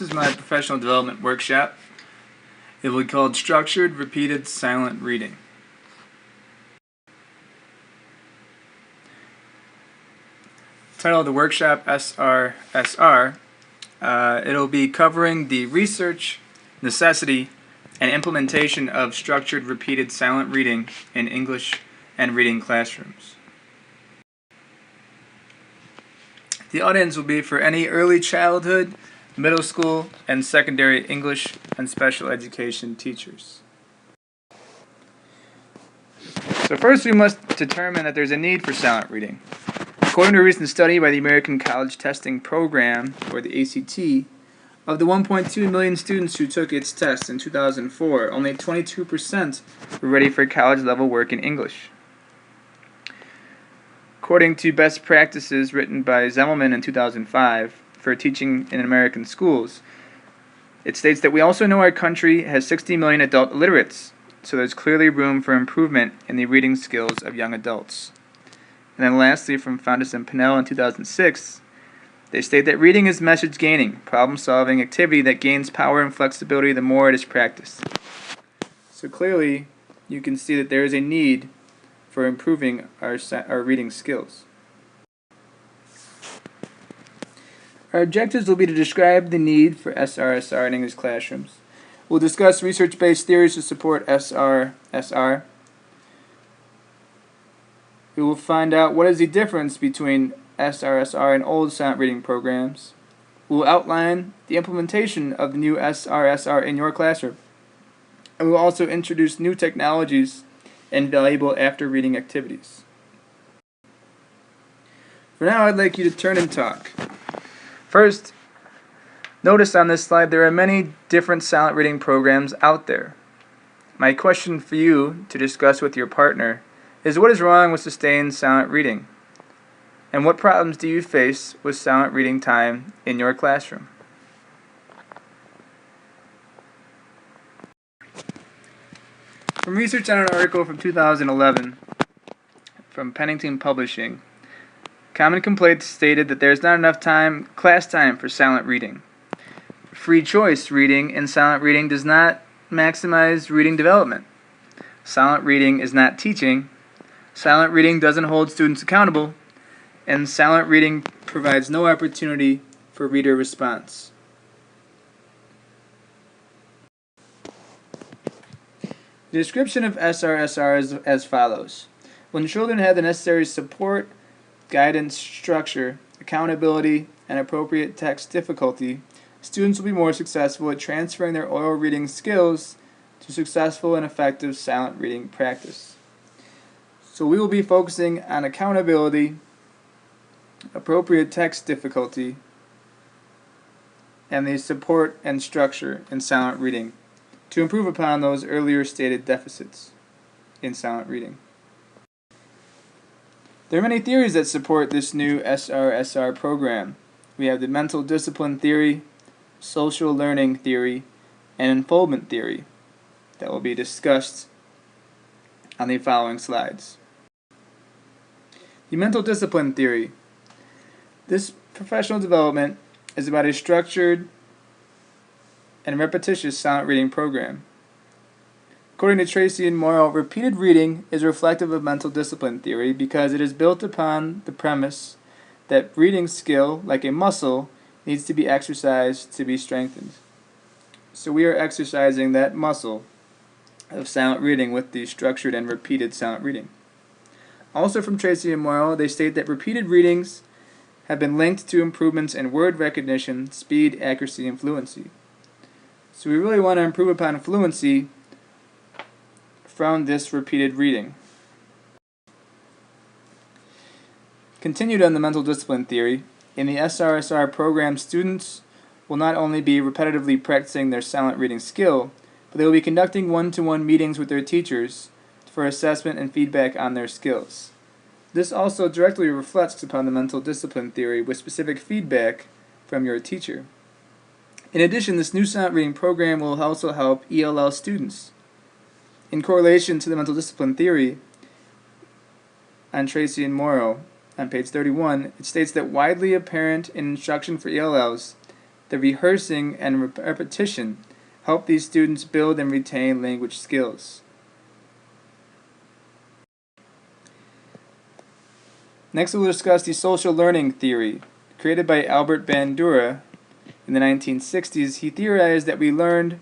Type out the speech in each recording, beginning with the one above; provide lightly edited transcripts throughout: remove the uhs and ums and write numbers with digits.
This is my professional development workshop. It will be called Structured Repeated Silent Reading. Title of the workshop, SRSR. It'll be covering the research, necessity, and implementation of structured repeated silent reading in English and reading classrooms. The audience will be for any early childhood, middle school, and secondary English and special education teachers. So first we must determine that there's a need for silent reading. According to a recent study by the American College Testing Program, or the ACT, of the 1.2 million students who took its test in 2004, only 22% were ready for college-level work in English. According to best practices written by Zemmelman in 2005 for teaching in American schools, it states that we also know our country has 60 million adult illiterates, so there's clearly room for improvement in the reading skills of young adults. And then lastly, from Fountas and Pinnell in 2006, they state that reading is message-gaining, problem-solving activity that gains power and flexibility the more it is practiced. So clearly, you can see that there is a need for improving our reading skills. Our objectives will be to describe the need for SRSR in English classrooms. We'll discuss research-based theories to support SRSR. We will find out what is the difference between SRSR and old silent reading programs. We will outline the implementation of the new SRSR in your classroom. And we will also introduce new technologies and valuable after-reading activities. For now, I'd like you to turn and talk. First, notice on this slide there are many different silent reading programs out there. My question for you to discuss with your partner is, what is wrong with sustained silent reading? And what problems do you face with silent reading time in your classroom? From research on an article from 2011 from Pennington Publishing, common complaints stated that there is not enough class time for silent reading. Free choice reading and silent reading does not maximize reading development. Silent reading is not teaching. Silent reading doesn't hold students accountable. And silent reading provides no opportunity for reader response. The description of SRSR is as follows. When children have the necessary support, guidance, structure, accountability, and appropriate text difficulty, students will be more successful at transferring their oral reading skills to successful and effective silent reading practice. So we will be focusing on accountability, appropriate text difficulty, and the support and structure in silent reading to improve upon those earlier stated deficits in silent reading. There are many theories that support this new SRSR program. We have the mental discipline theory, social learning theory, and unfoldment theory that will be discussed on the following slides. The mental discipline theory. This professional development is about a structured and repetitious silent reading program. According to Tracy and Morrow, repeated reading is reflective of mental discipline theory because it is built upon the premise that reading skill, like a muscle, needs to be exercised to be strengthened. So we are exercising that muscle of silent reading with the structured and repeated silent reading. Also from Tracy and Morrow, they state that repeated readings have been linked to improvements in word recognition, speed, accuracy, and fluency. So we really want to improve upon fluency from this repeated reading. Continued on the mental discipline theory, in the SRSR program, students will not only be repetitively practicing their silent reading skill, but they will be conducting one-to-one meetings with their teachers for assessment and feedback on their skills. This also directly reflects upon the mental discipline theory with specific feedback from your teacher. In addition, this new silent reading program will also help ELL students. In correlation to the mental discipline theory, on Tracy and Morrow, on page 31, it states that widely apparent in instruction for ELLs The rehearsing and repetition help these students build and retain language skills. Next, we'll discuss the social learning theory. Created by Albert Bandura in the 1960s, he theorized that we learned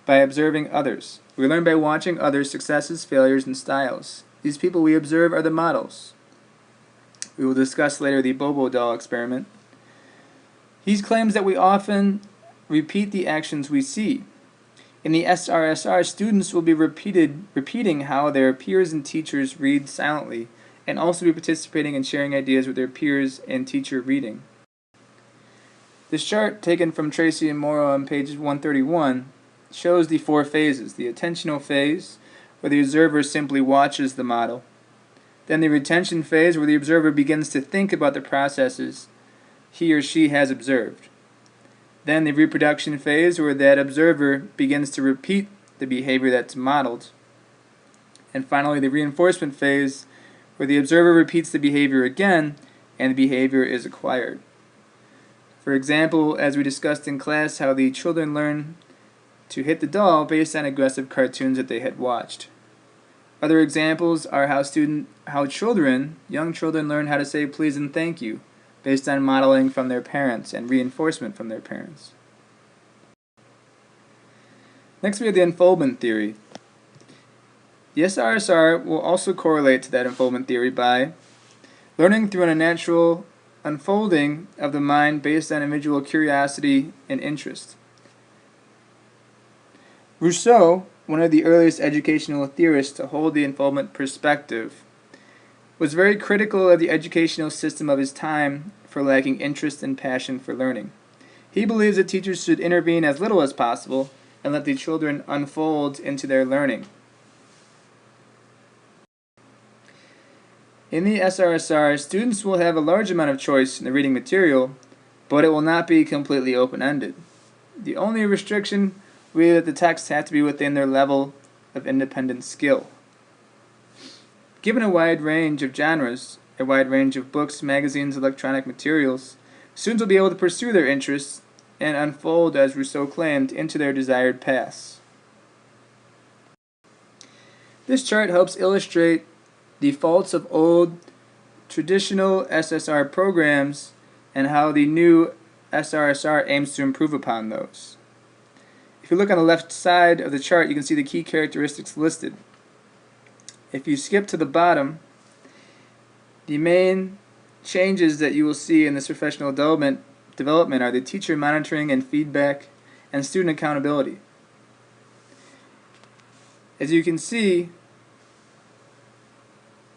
by observing others. We learn by watching others' successes, failures, and styles. These people we observe are the models. We will discuss later the Bobo doll experiment. He claims that we often repeat the actions we see. In the SRSR, students will be repeating how their peers and teachers read silently, and also be participating and sharing ideas with their peers and teacher reading. This chart, taken from Tracy and Morrow on page 131, shows the 4 phases. The attentional phase, where the observer simply watches the model. Then the retention phase, where the observer begins to think about the processes he or she has observed. Then the reproduction phase, where that observer begins to repeat the behavior that's modeled. And finally, the reinforcement phase, where the observer repeats the behavior again and the behavior is acquired. For example, as we discussed in class, how the children learn to hit the doll based on aggressive cartoons that they had watched. Other examples are how young children learn how to say please and thank you based on modeling from their parents and reinforcement from their parents. Next, we have the unfoldment theory. The SRSR will also correlate to that unfoldment theory by learning through a natural unfolding of the mind based on individual curiosity and interest. Rousseau, one of the earliest educational theorists to hold the unfoldment perspective, was very critical of the educational system of his time for lacking interest and passion for learning. He believes that teachers should intervene as little as possible and let the children unfold into their learning. In the SRSR, students will have a large amount of choice in the reading material, but it will not be completely open-ended. The only restriction will be that the texts have to be within their level of independent skill. Given a wide range of genres, a wide range of books, magazines, electronic materials, students will be able to pursue their interests and unfold, as Rousseau claimed, into their desired paths. This chart helps illustrate the faults of old traditional SSR programs and how the new SRSR aims to improve upon those. If you look on the left side of the chart, you can see the key characteristics listed. If you skip to the bottom, the main changes that you will see in this professional development are the teacher monitoring and feedback and student accountability. As you can see,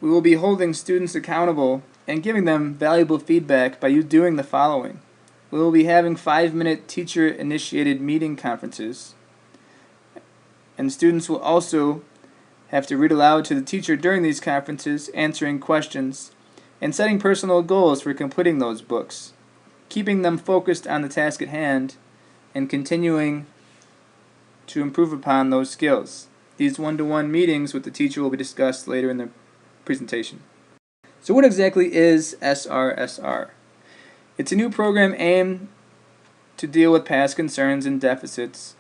we will be holding students accountable and giving them valuable feedback by you doing the following. We will be having 5-minute teacher-initiated meeting conferences, and students will also have to read aloud to the teacher during these conferences, answering questions, and setting personal goals for completing those books, keeping them focused on the task at hand, and continuing to improve upon those skills. These one-to-one meetings with the teacher will be discussed later in the presentation. So what exactly is SRSR? It's a new program aimed to deal with past concerns and deficits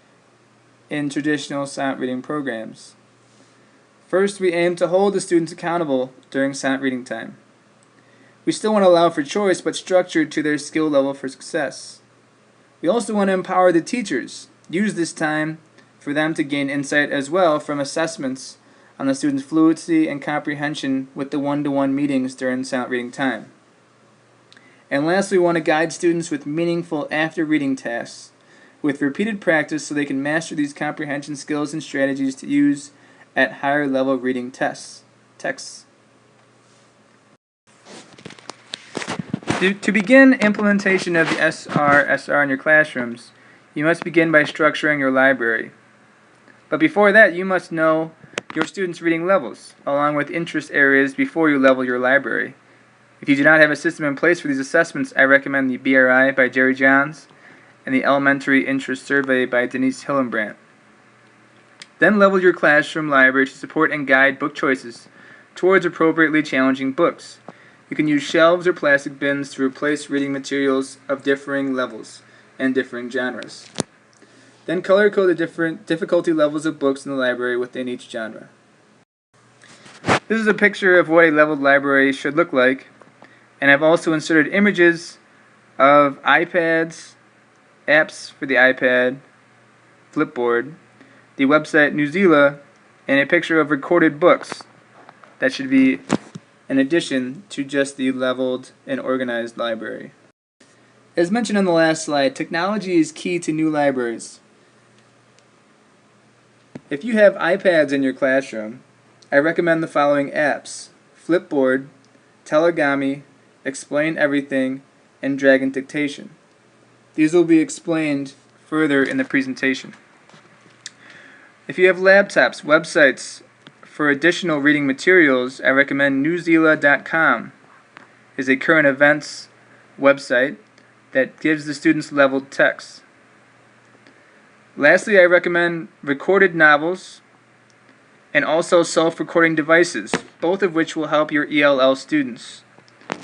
in traditional silent reading programs. First, we aim to hold the students accountable during silent reading time. We still want to allow for choice, but structured to their skill level for success. We also want to empower the teachers, use this time for them to gain insight as well from assessments on the student's fluency and comprehension with the one-to-one meetings during silent reading time. And lastly, we want to guide students with meaningful after-reading tasks with repeated practice so they can master these comprehension skills and strategies to use at higher level reading texts. To begin implementation of the SRSR in your classrooms, you must begin by structuring your library. But before that, you must know your students' reading levels, along with interest areas before you level your library. If you do not have a system in place for these assessments, I recommend the BRI by Jerry Johns and the Elementary Interest Survey by Denise Hillenbrandt. Then level your classroom library to support and guide book choices towards appropriately challenging books. You can use shelves or plastic bins to replace reading materials of differing levels and differing genres. Then color code the different difficulty levels of books in the library within each genre. This is a picture of what a leveled library should look like, and I've also inserted images of iPads, apps for the iPad, Flipboard, the website Newsela, and a picture of recorded books. That should be in addition to just the leveled and organized library. As mentioned on the last slide, technology is key to new libraries. If you have iPads in your classroom, I recommend the following apps: Flipboard, Telegami, Explain Everything, and Dragon Dictation. These will be explained further in the presentation. If you have laptops, websites for additional reading materials, I recommend newsela.com. It's a current events website that gives the students leveled text. Lastly, I recommend recorded novels and also self-recording devices, both of which will help your ELL students.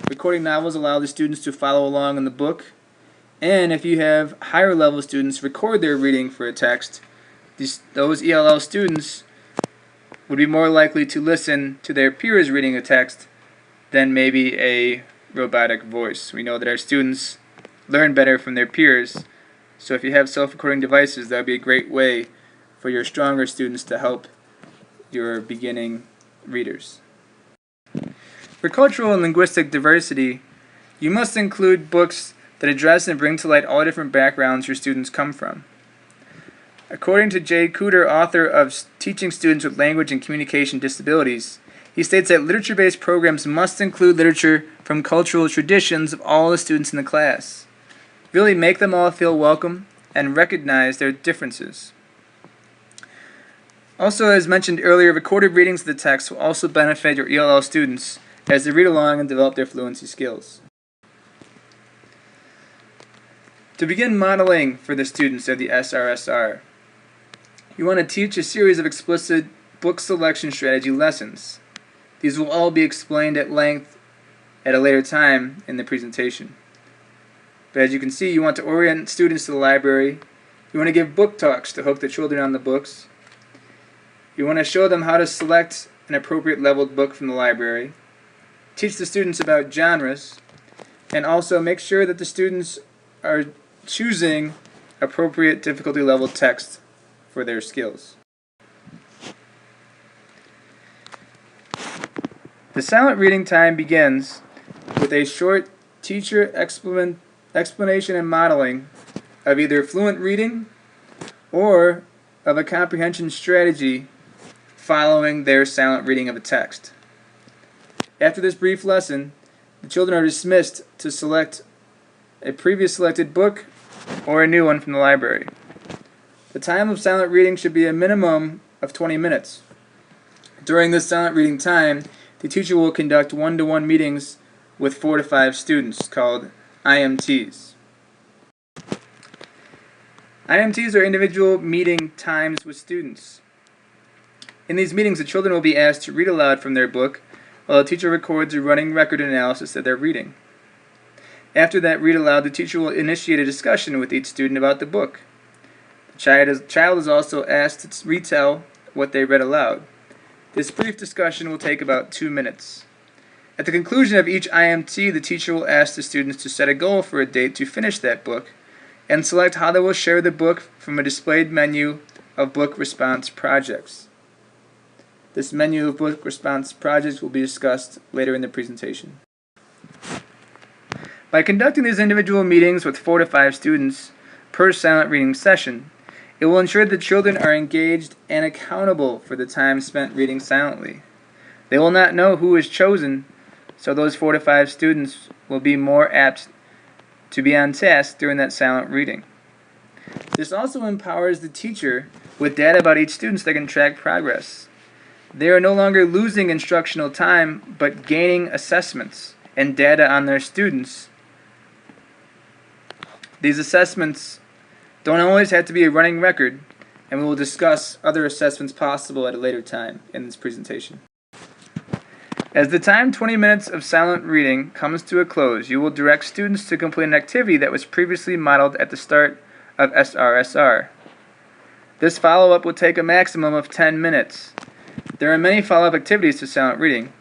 Recording novels allow the students to follow along in the book, and if you have higher level students record their reading for a text, those ELL students would be more likely to listen to their peers reading a text than maybe a robotic voice. We know that our students learn better from their peers, so if you have self-recording devices, that would be a great way for your stronger students to help your beginning readers. For cultural and linguistic diversity, you must include books that address and bring to light all different backgrounds your students come from. According to Jay Cooter, author of Teaching Students with Language and Communication Disabilities, he states that literature-based programs must include literature from cultural traditions of all the students in the class. Really make them all feel welcome and recognize their differences. Also, as mentioned earlier, recorded readings of the text will also benefit your ELL students as they read along and develop their fluency skills. To begin modeling for the students of the SRSR, you want to teach a series of explicit book selection strategy lessons. These will all be explained at length at a later time in the presentation. But as you can see, you want to orient students to the library. You want to give book talks to hook the children on the books. You want to show them how to select an appropriate leveled book from the library. Teach the students about genres, and also make sure that the students are choosing appropriate difficulty level text for their skills. The silent reading time begins with a short teacher explanation and modeling of either fluent reading or of a comprehension strategy following their silent reading of a text. After this brief lesson, the children are dismissed to select a previous selected book or a new one from the library. The time of silent reading should be a minimum of 20 minutes. During this silent reading time, the teacher will conduct one-to-one meetings with 4 to 5 students called IMTs. IMTs are individual meeting times with students. In these meetings, the children will be asked to read aloud from their book while the teacher records a running record analysis of their reading. After that read aloud, the teacher will initiate a discussion with each student about the book. The child is also asked to retell what they read aloud. This brief discussion will take about 2 minutes. At the conclusion of each IMT, the teacher will ask the students to set a goal for a date to finish that book and select how they will share the book from a displayed menu of book response projects. This menu of book response projects will be discussed later in the presentation. By conducting these individual meetings with 4 to 5 students per silent reading session, it will ensure that children are engaged and accountable for the time spent reading silently. They will not know who is chosen, so those 4 to 5 students will be more apt to be on task during that silent reading. This also empowers the teacher with data about each student so they can track progress. They are no longer losing instructional time, but gaining assessments and data on their students. These assessments don't always have to be a running record, and we will discuss other assessments possible at a later time in this presentation. As the timed 20 minutes of silent reading comes to a close, you will direct students to complete an activity that was previously modeled at the start of SRSR. This follow-up will take a maximum of 10 minutes. There are many follow-up activities to silent reading.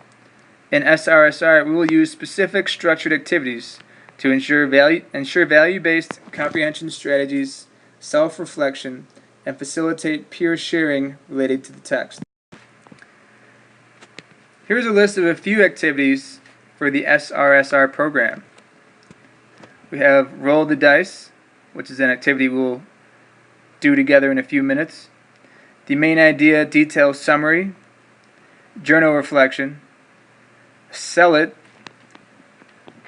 In SRSR, we will use specific structured activities to ensure value-based comprehension strategies, self-reflection, and facilitate peer sharing related to the text. Here's a list of a few activities for the SRSR program. We have Roll the Dice, which is an activity we'll do together in a few minutes. The Main Idea Detail Summary, Journal Reflection, Sell It,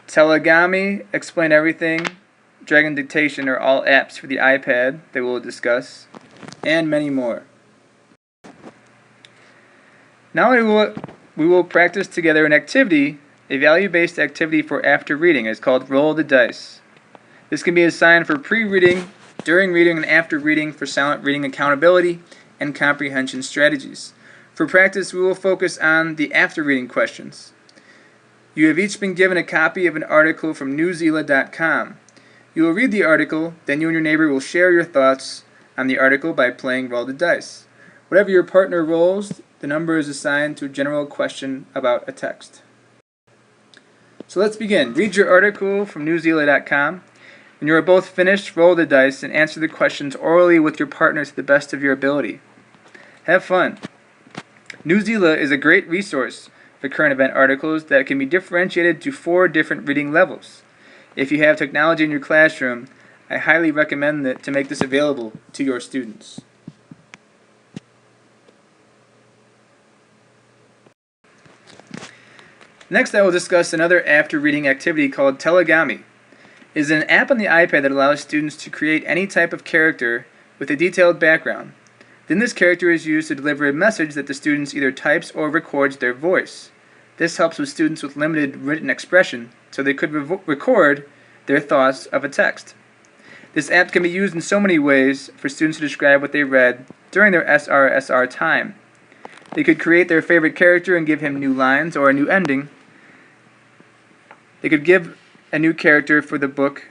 Telegami, Explain Everything, Dragon Dictation are all apps for the iPad that we'll discuss, and many more. Now we will practice together an activity, a value-based activity for after reading. It's called Roll the Dice. This can be assigned for pre-reading, during reading, and after reading for silent reading accountability and comprehension strategies. For practice, we will focus on the after reading questions. You have each been given a copy of an article from newzealand.com. You will read the article, then you and your neighbor will share your thoughts on the article by playing Roll the Dice. Whatever your partner rolls, the number is assigned to a general question about a text. So let's begin. Read your article from newzealand.com. When you are both finished, roll the dice and answer the questions orally with your partner to the best of your ability. Have fun. Newzilla is a great resource for current event articles that can be differentiated to 4 different reading levels. If you have technology in your classroom, I highly recommend to make this available to your students. Next, I will discuss another after-reading activity called Telegami. It is an app on the iPad that allows students to create any type of character with a detailed background. Then this character is used to deliver a message that the student either types or records their voice. This helps with students with limited written expression, so they could record their thoughts of a text. This app can be used in so many ways for students to describe what they read during their SRSR time. They could create their favorite character and give him new lines or a new ending. They could give a new character for the book.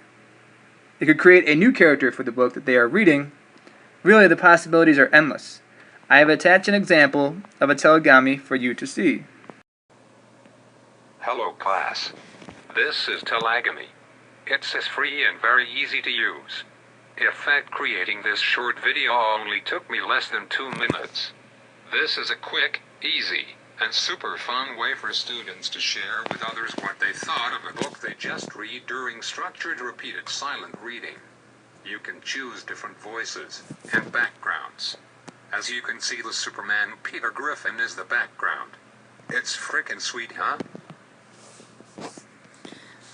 They could create a new character for the book that they are reading. Really, the possibilities are endless. I have attached an example of a telegami for you to see. Hello class. This is Telegami. It's free and very easy to use. In fact, creating this short video only took me less than 2 minutes. This is a quick, easy, and super fun way for students to share with others what they thought of a book they just read during structured repeated silent reading. You can choose different voices and backgrounds. As you can see, the Superman Peter Griffin is the background. It's frickin' sweet, huh?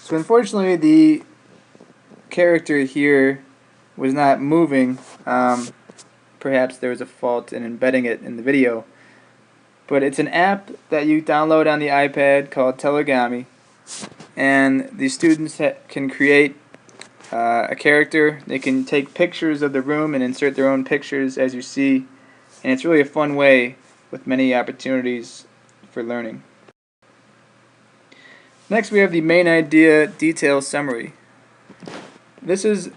So unfortunately, the character here was not moving. Perhaps there was a fault in embedding it in the video. But it's an app that you download on the iPad called Telegami, and the students can create a character. They can take pictures of the room and insert their own pictures, as you see, and it's really a fun way with many opportunities for learning. Next, we have the Main Idea Detail Summary. This is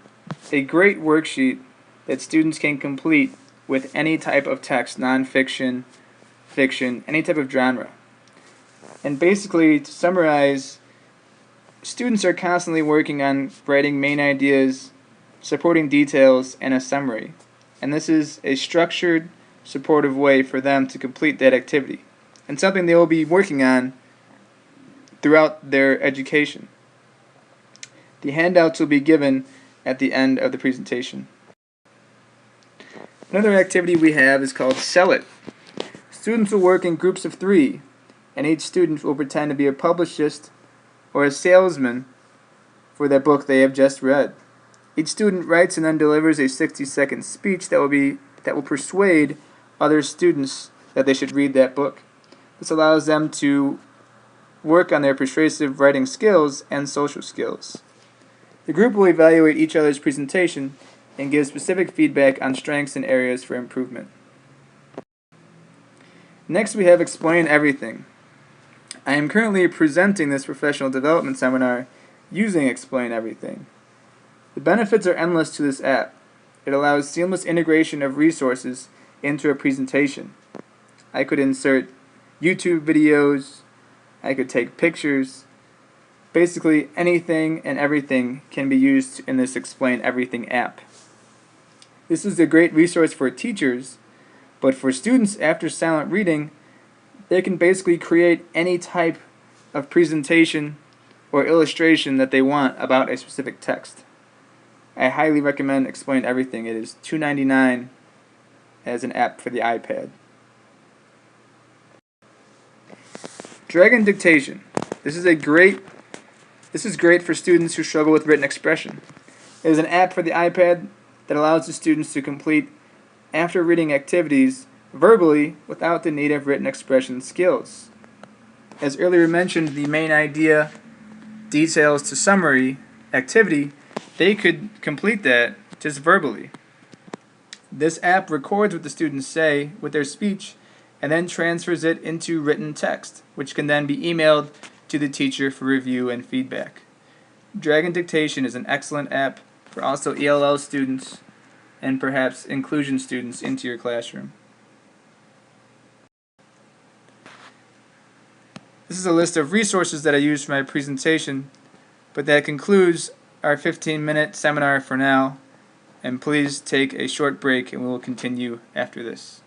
a great worksheet that students can complete with any type of text, nonfiction, fiction, any type of genre. And basically, to summarize, students are constantly working on writing main ideas, supporting details, and a summary. And this is a structured, supportive way for them to complete that activity, and something they will be working on throughout their education. The handouts will be given at the end of the presentation. Another activity we have is called Sell It. Students will work in groups of 3, and each student will pretend to be a publicist or a salesman for that book they have just read. Each student writes and then delivers a 60-second speech that will persuade other students that they should read that book. This allows them to work on their persuasive writing skills and social skills. The group will evaluate each other's presentation and give specific feedback on strengths and areas for improvement. Next, we have Explain Everything. I am currently presenting this professional development seminar using Explain Everything. The benefits are endless to this app. It allows seamless integration of resources into a presentation. I could insert YouTube videos, I could take pictures. Basically anything and everything can be used in this Explain Everything app. This is a great resource for teachers, but for students after silent reading, they can basically create any type of presentation or illustration that they want about a specific text. I highly recommend Explain Everything. It is $2.99 as an app for the iPad. Dragon Dictation. This is great for students who struggle with written expression. It is an app for the iPad that allows the students to complete after reading activities verbally without the need of written expression skills. As earlier mentioned, the main idea, details to summary, activity, they could complete that just verbally. This app records what the students say with their speech and then transfers it into written text, which can then be emailed to the teacher for review and feedback. Dragon Dictation is an excellent app for also ELL students and perhaps inclusion students into your classroom. This is a list of resources that I used for my presentation, but that concludes our 15-minute seminar for now, and please take a short break and we will continue after this.